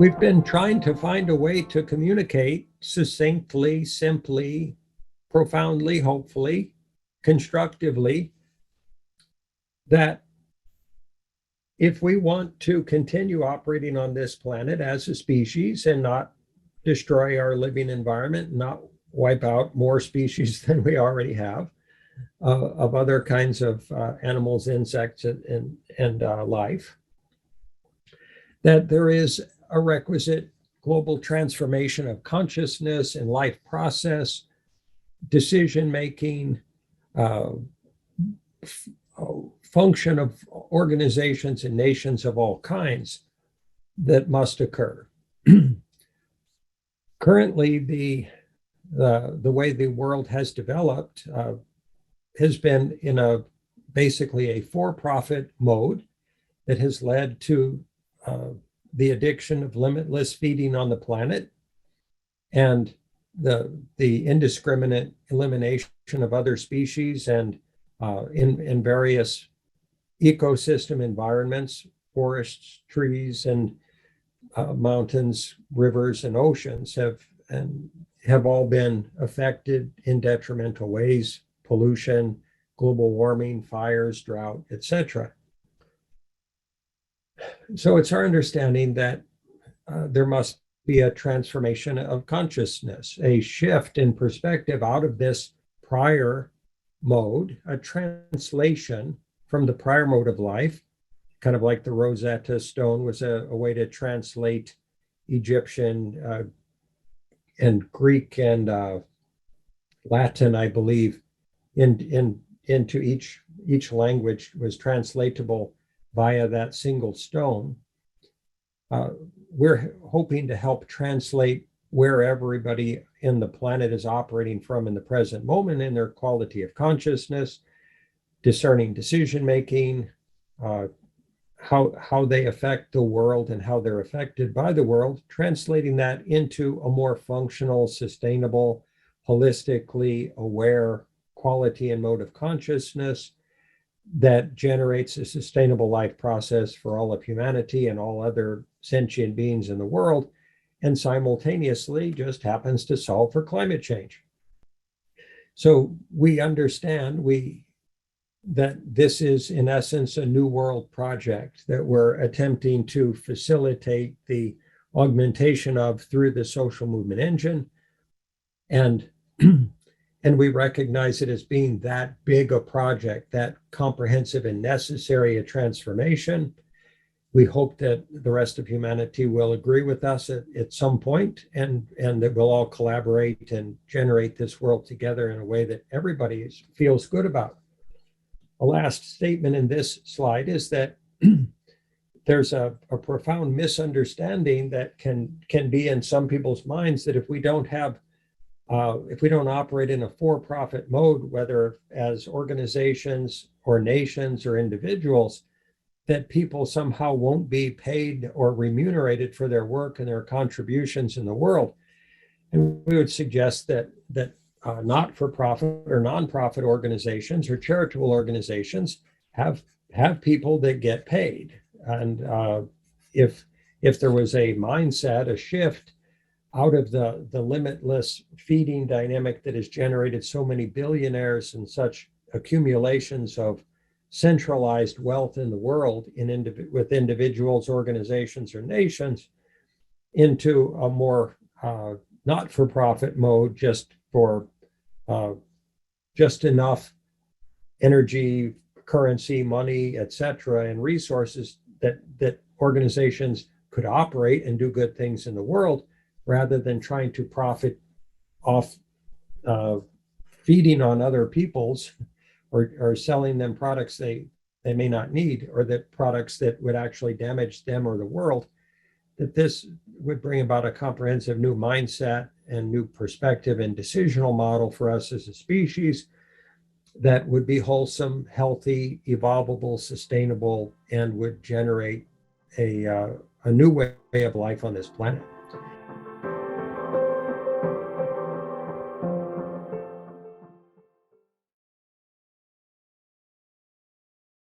We've been trying to find a way to communicate succinctly, simply, profoundly, hopefully, constructively, that if we want to continue operating on this planet as a species and not destroy our living environment, not wipe out more species than we already have, of other kinds of animals, insects, and life, that there is a requisite global transformation of consciousness and life process, decision making, function of organizations and nations of all kinds that must occur. Currently, the way the world has developed has been in basically a for-profit mode that has led to the addiction of limitless feeding on the planet and the indiscriminate elimination of other species and in various ecosystem environments, forests, trees, and mountains, rivers, and oceans have all been affected in detrimental ways: pollution, global warming, fires, drought, etc. So it's our understanding that there must be a transformation of consciousness, a shift in perspective out of this prior mode, a translation from the prior mode of life, kind of like the Rosetta Stone was a way to translate Egyptian and Greek and Latin, I believe, into each language was translatable via that single stone. We're hoping to help translate where everybody in the planet is operating from in the present moment in their quality of consciousness, discerning decision making, how they affect the world and how they're affected by the world, translating that into a more functional, sustainable, holistically aware quality and mode of consciousness that generates a sustainable life process for all of humanity and all other sentient beings in the world, and simultaneously just happens to solve for climate change. So we understand that this is, in essence, a new world project that we're attempting to facilitate the augmentation of through the social movement engine. And we recognize it as being that big a project, that comprehensive and necessary a transformation. We hope that the rest of humanity will agree with us at some point, and that we'll all collaborate and generate this world together in a way that everybody feels good about. A last statement in this slide is that there's a profound misunderstanding that can be in some people's minds that if we don't operate in a for-profit mode, whether as organizations or nations or individuals, that people somehow won't be paid or remunerated for their work and their contributions in the world. And we would suggest that not-for-profit or nonprofit organizations or charitable organizations have people that get paid. And if there was a mindset, a shift out of the limitless feeding dynamic that has generated so many billionaires and such accumulations of centralized wealth in the world with individuals, organizations, or nations, into a more not-for-profit mode, just for just enough energy, currency, money, etc., and resources that organizations could operate and do good things in the world, rather than trying to profit off feeding on other people's or selling them products they may not need, or that products that would actually damage them or the world. That this would bring about a comprehensive new mindset and new perspective and decisional model for us as a species that would be wholesome, healthy, evolvable, sustainable, and would generate a new way of life on this planet.